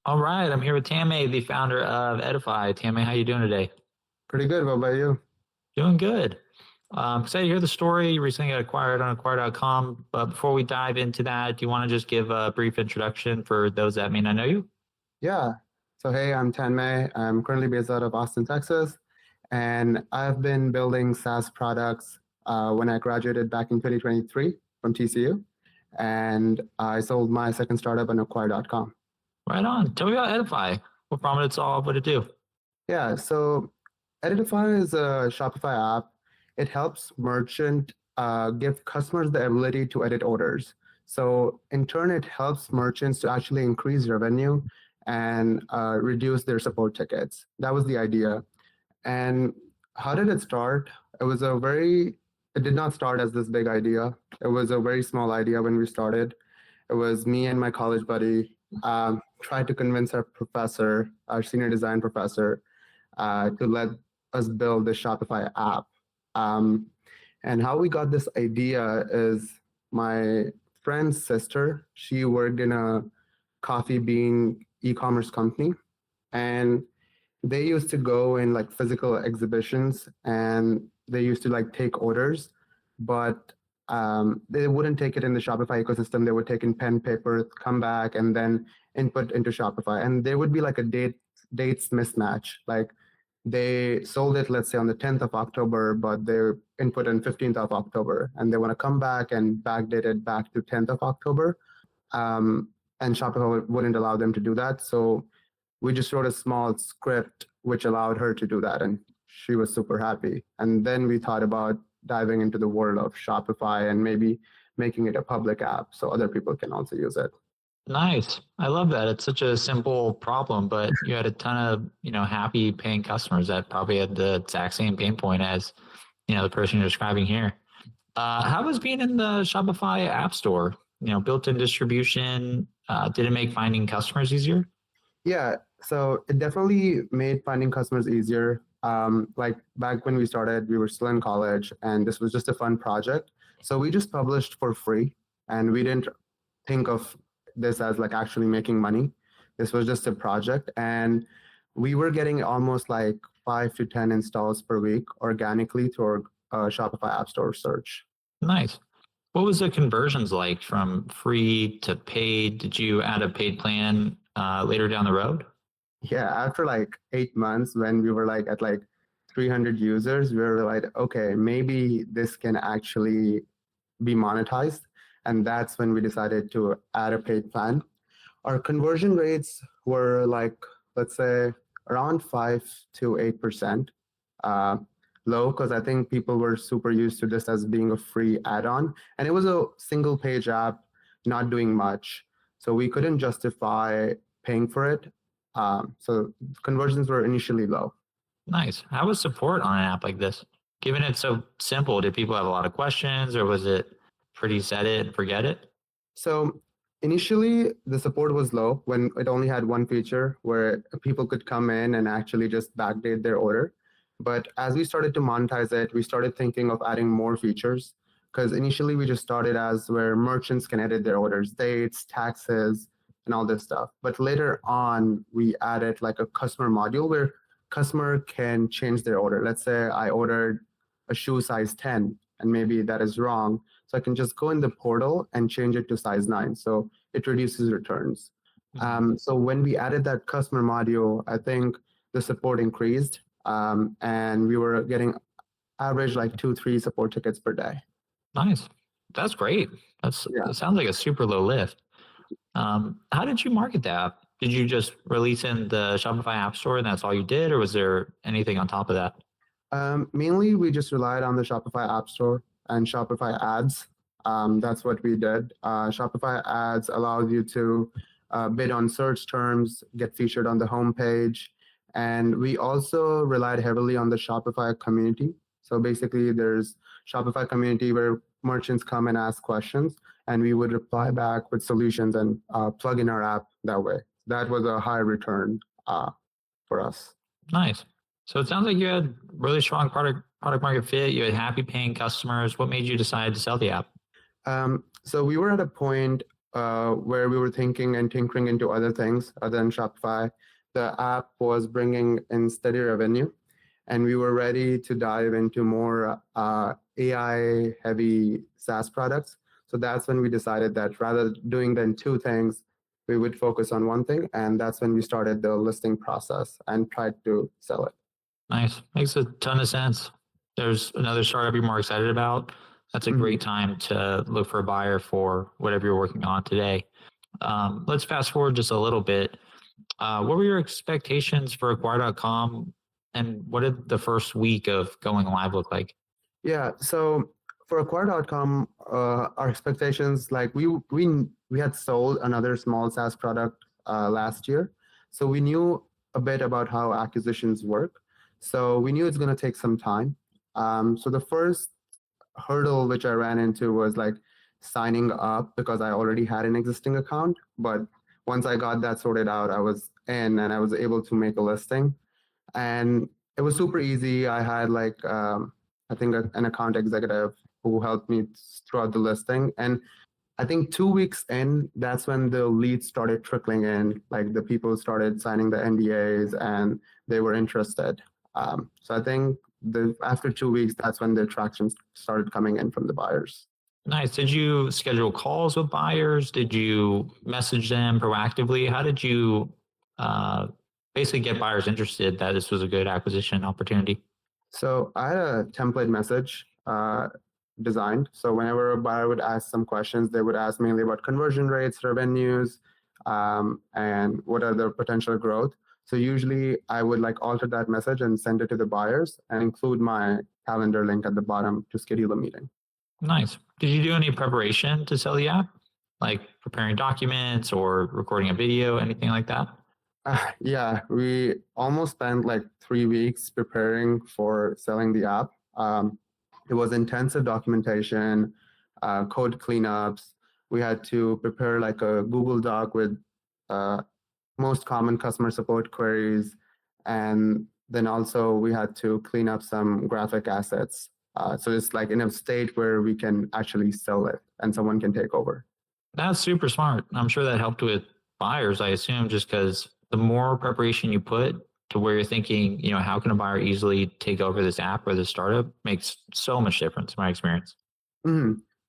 All right, I'm here with Tanmay, the founder of Editify. Tanmay, how you doing today? Pretty good. What about you? Doing good. Excited to hear the story. You recently got acquired on acquire.com. But before we dive into that, do you want to just give a brief introduction for those that may not know you? Yeah. So, hey, I'm Tanmay. I'm currently based out of Austin, Texas, and I've been building SaaS products when I graduated back in 2023 from TCU, and I sold my second startup on acquire.com. Right on. Tell me about Editify. What problem did it solve? What did it do? Yeah. So, Editify is a Shopify app. It helps merchant give customers the ability to edit orders. So, in turn, it helps merchants to actually increase revenue and reduce their support tickets. That was the idea. And how did it start? It did not start as this big idea. It was a very small idea when we started. It was me and my college buddy tried to convince our professor, our senior design professor, to let us build the Shopify app. Um, and how we got this idea is my friend's sister, she worked in a coffee bean e-commerce company, and they used to go in like physical exhibitions and they used to like take orders, but they wouldn't take it in the Shopify ecosystem. They would take in pen, paper, come back, and then input into Shopify. And there would be like a dates mismatch. Like they sold it, let's say, on the 10th of October, but they input on 15th of October, and they want to come back and backdate it back to 10th of October. Um, and Shopify wouldn't allow them to do that. So we just wrote a small script which allowed her to do that, and she was super happy. And then we thought about diving into the world of Shopify and maybe making it a public app so other people can also use it. Nice. I love that. It's such a simple problem, but you had a ton of, happy paying customers that probably had the exact same pain point as, the person you're describing here. How was being in the Shopify App Store? Built-in distribution. Did it make finding customers easier? Yeah, so it definitely made finding customers easier. Like back when we started, we were still in college, and this was just a fun project. So we just published for free, and we didn't think of this as like actually making money. This was just a project, and we were getting almost like 5 to 10 installs per week organically through our Shopify App Store search. Nice. What was the conversions like from free to paid? Did you add a paid plan later down the road? Yeah, after like 8 months, when we were like at like 300 users, we were like, okay, maybe this can actually be monetized. And that's when we decided to add a paid plan. Our conversion rates were like, let's say, around 5 to 8%. Low, because I think people were super used to this as being a free add-on. And it was a single page app, not doing much. So we couldn't justify paying for it. So conversions were initially low. Nice. How was support on an app like this? Given it's so simple, did people have a lot of questions or was it pretty set it and forget it? So initially, the support was low when it only had one feature where people could come in and actually just backdate their order. But as we started to monetize it, we started thinking of adding more features because initially we just started as where merchants can edit their orders, dates, taxes, and all this stuff. But later on, we added like a customer module where customer can change their order. Let's say I ordered a shoe size 10 and maybe that is wrong. So I can just go in the portal and change it to size 9. So it reduces returns. So when we added that customer module, I think the support increased and we were getting average like 2, 3 support tickets per day. Nice. That's great. That sounds like a super low lift. How did you market the app? Did you just release in the Shopify App Store and that's all you did, or was there anything on top of that? Mainly, we just relied on the Shopify App Store and Shopify Ads. That's what we did. Shopify Ads allows you to bid on search terms, get featured on the homepage, and we also relied heavily on the Shopify community. So basically, there's Shopify community where merchants come and ask questions, and we would reply back with solutions and plug in our app that way. That was a high return for us. Nice. So it sounds like you had really strong product market fit. You had happy paying customers. What made you decide to sell the app? So we were at a point where we were thinking and tinkering into other things other than Shopify. The app was bringing in steady revenue, and we were ready to dive into more AI heavy SaaS products. So that's when we decided that rather doing than two things, we would focus on one thing. And that's when we started the listing process and tried to sell it. Nice. Makes a ton of sense. There's another startup you're more excited about. That's a great time to look for a buyer for whatever you're working on today. Let's fast forward just a little bit. What were your expectations for Acquire.com, and what did the first week of going live look like? Yeah, so for Acquire.com, our expectations, like we had sold another small SaaS product last year, so we knew a bit about how acquisitions work. So we knew it's going to take some time. So the first hurdle which I ran into was like signing up because I already had an existing account. But once I got that sorted out, I was in and I was able to make a listing. And it was super easy. I had like, I think an account executive who helped me throughout the listing. And I think 2 weeks in, that's when the leads started trickling in. Like the people started signing the NDAs and they were interested. So I think after 2 weeks, that's when the attractions started coming in from the buyers. Nice. Did you schedule calls with buyers? Did you message them proactively? How did you basically get buyers interested that this was a good acquisition opportunity? So I had a template message designed. So whenever a buyer would ask some questions, they would ask mainly about conversion rates, revenues, and what are the potential growth. So usually I would like alter that message and send it to the buyers and include my calendar link at the bottom to schedule a meeting. Nice. Did you do any preparation to sell the app? Like preparing documents or recording a video, anything like that? Yeah, we almost spent like 3 weeks preparing for selling the app. It was intensive documentation, code cleanups. We had to prepare like a Google Doc with most common customer support queries. And then also we had to clean up some graphic assets. So it's like in a state where we can actually sell it and someone can take over. That's super smart. I'm sure that helped with buyers, I assume, just because the more preparation you put to where you're thinking, how can a buyer easily take over this app or this startup makes so much difference in my experience.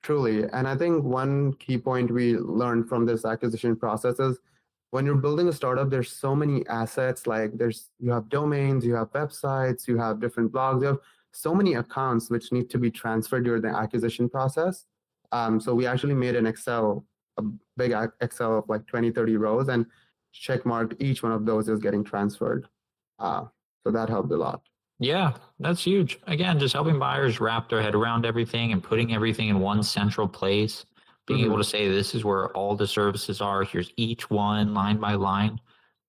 Truly. And I think one key point we learned from this acquisition process is when you're building a startup, there's so many assets. Like you have domains, you have websites, you have different blogs, you have so many accounts which need to be transferred during the acquisition process. So we actually made an Excel, a big Excel of like 20, 30 rows, and check marked each one of those is getting transferred. So that helped a lot. Yeah, that's huge. Again, just helping buyers wrap their head around everything and putting everything in one central place, being able to say, this is where all the services are. Here's each one line by line,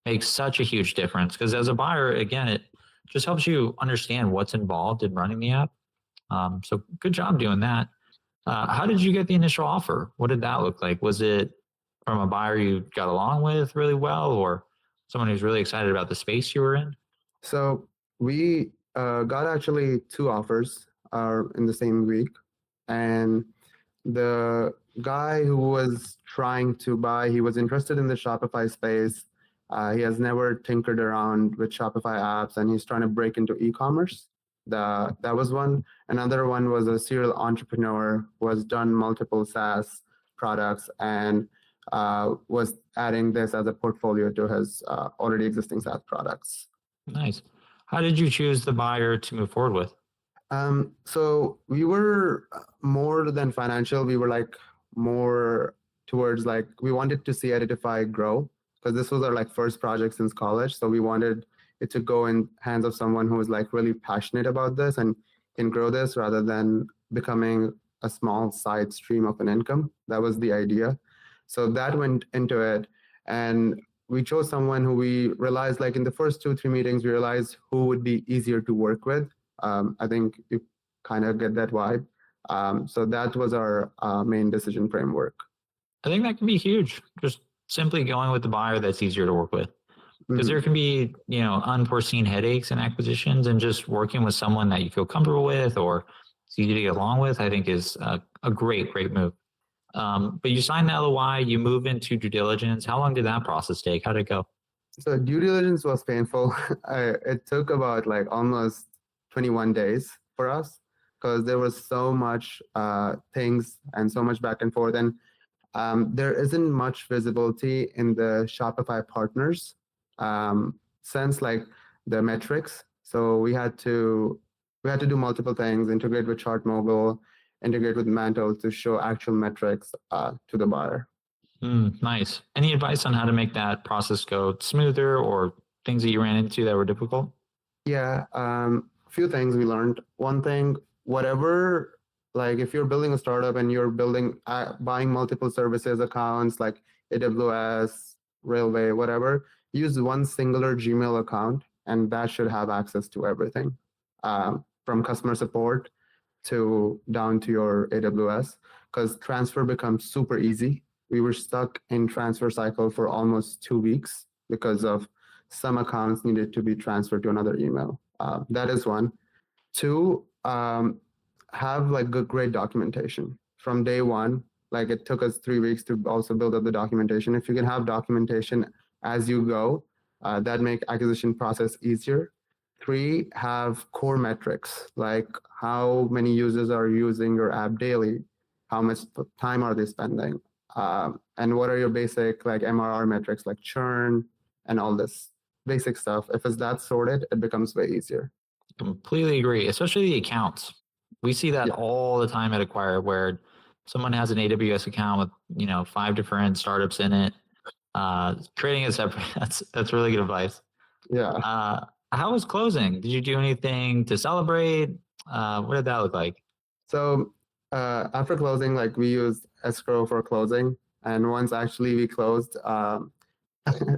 makes such a huge difference. Because as a buyer, again, it just helps you understand what's involved in running the app. So good job doing that. How did you get the initial offer? What did that look like? Was it from a buyer you got along with really well, or someone who's really excited about the space you were in? So we got actually 2 offers in the same week. And the guy who was trying to buy, he was interested in the Shopify space. He has never tinkered around with Shopify apps, and he's trying to break into e-commerce. That was one. Another one was a serial entrepreneur who has done multiple SaaS products and was adding this as a portfolio to his already existing SaaS products. Nice. How did you choose the buyer to move forward with? So we were more than financial. We were like more towards like we wanted to see Editify grow because this was our like first project since college. So we wanted it to go in hands of someone who is like really passionate about this and can grow this rather than becoming a small side stream of an income. That was the idea. So that went into it. And we chose someone who we realized like in the first 2-3 meetings, we realized who would be easier to work with. I think you kind of get that vibe. So that was our main decision framework. I think that can be huge. Just simply going with the buyer that's easier to work with. Because there can be, unforeseen headaches in acquisitions, and just working with someone that you feel comfortable with or it's easy to get along with, I think is a great, great move. But you signed the LOI, you move into due diligence. How long did that process take? How did it go? So due diligence was painful. It took about like almost 21 days for us because there was so much things and so much back and forth. And there isn't much visibility in the Shopify partners sense, like the metrics. So we had to do multiple things, integrate with ChartMogul, integrate with Mantle to show actual metrics to the buyer. Nice. Any advice on how to make that process go smoother or things that you ran into that were difficult? Yeah, few things we learned. One thing, whatever, like if you're building a startup and you're buying multiple services accounts like AWS, Railway, whatever, use one singular Gmail account, and that should have access to everything, from customer support to down to your AWS, because transfer becomes super easy. We were stuck in transfer cycle for almost 2 weeks because of some accounts needed to be transferred to another email. That is one. Two, have like good, great documentation from day one. Like it took us 3 weeks to also build up the documentation. If you can have documentation as you go, that make acquisition process easier. Three, have core metrics like how many users are using your app daily, how much time are they spending, and what are your basic like MRR metrics like churn and all this basic stuff. If it's that sorted, it becomes way easier. Completely agree, especially the accounts. We see that Yeah. all the time at Acquire where someone has an AWS account with 5 different startups in it. Creating a separate that's really good advice. Yeah. How was closing? Did you do anything to celebrate? What did that look like? So after closing, like we used escrow for closing, and once actually we closed,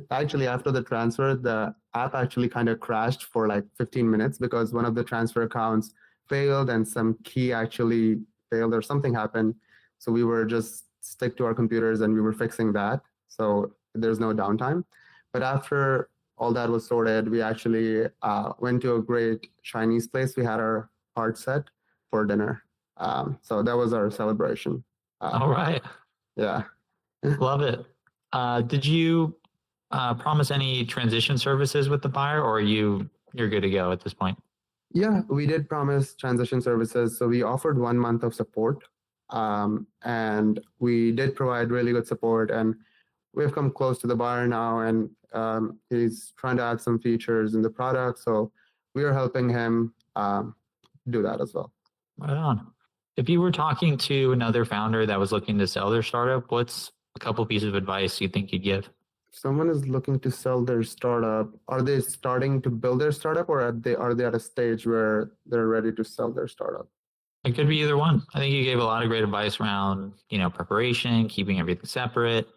actually after the transfer, the app actually kind of crashed for like 15 minutes because one of the transfer accounts failed and some key actually failed or something happened. So we were just stick to our computers and we were fixing that. So there's no downtime. But after all that was sorted, we actually went to a great Chinese place. We had our heart set for dinner. So that was our celebration. All right. Yeah. Love it. Did you promise any transition services with the buyer, or you're good to go at this point? Yeah, we did promise transition services. So we offered 1 month of support, and we did provide really good support. And we've come close to the buyer now, and he's trying to add some features in the product. So we are helping him do that as well. Right on. If you were talking to another founder that was looking to sell their startup, what's a couple pieces of advice you think you'd give? If someone is looking to sell their startup, are they starting to build their startup, or are they at a stage where they're ready to sell their startup? It could be either one. I think you gave a lot of great advice around, preparation, keeping everything separate,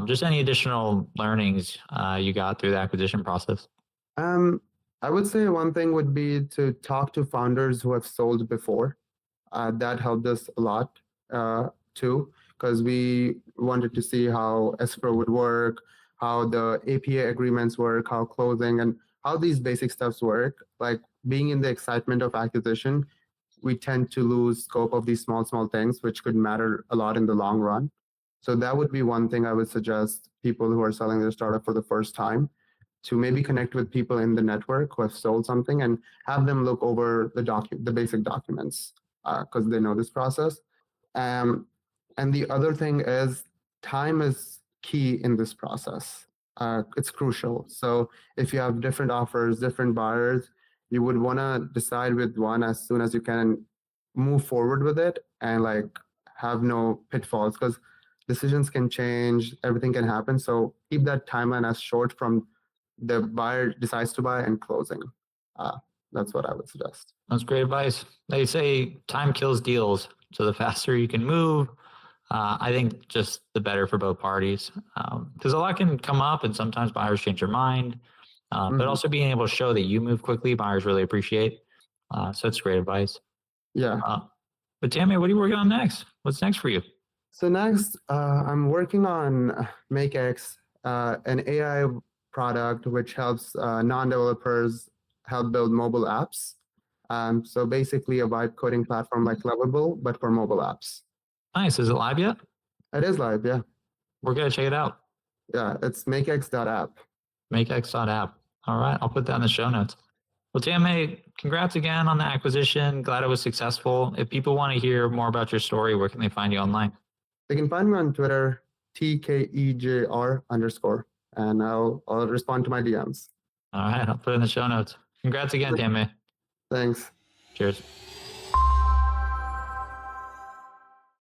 just any additional learnings you got through the acquisition process. I would say one thing would be to talk to founders who have sold before. That helped us a lot too, because we wanted to see how escrow would work, how the APA agreements work, how closing, and how these basic steps work. Like being in the excitement of acquisition, we tend to lose scope of these small things, which could matter a lot in the long run. So that would be one thing I would suggest people who are selling their startup for the first time, to maybe connect with people in the network who have sold something and have them look over the basic documents because they know this process. And the other thing is time is key in this process. It's crucial. So if you have different offers, different buyers, you would want to decide with one as soon as you can, move forward with it, and like have no pitfalls, because decisions can change, everything can happen. So keep that timeline as short from the buyer decides to buy and closing. That's what I would suggest. That's great advice. They say time kills deals. So the faster you can move, I think just the better for both parties. Because a lot can come up and sometimes buyers change their mind. But also being able to show that you move quickly, buyers really appreciate. So it's great advice. Yeah. But Tanmay, what are you working on next? What's next for you? So next, I'm working on MakeX, an AI product which helps non-developers help build mobile apps. So basically a vibe coding platform like Lovable, but for mobile apps. Nice. Is it live yet? It is live, yeah. We're going to check it out. Yeah, it's makex.app. Makex.app. All right, I'll put that in the show notes. Well, Tanmay, congrats again on the acquisition. Glad it was successful. If people want to hear more about your story, where can they find you online? They can find me on Twitter, TKEJR_, and I'll respond to my DMs. All right, I'll put it in the show notes. Congrats again, Tanmay. Thanks. Cheers.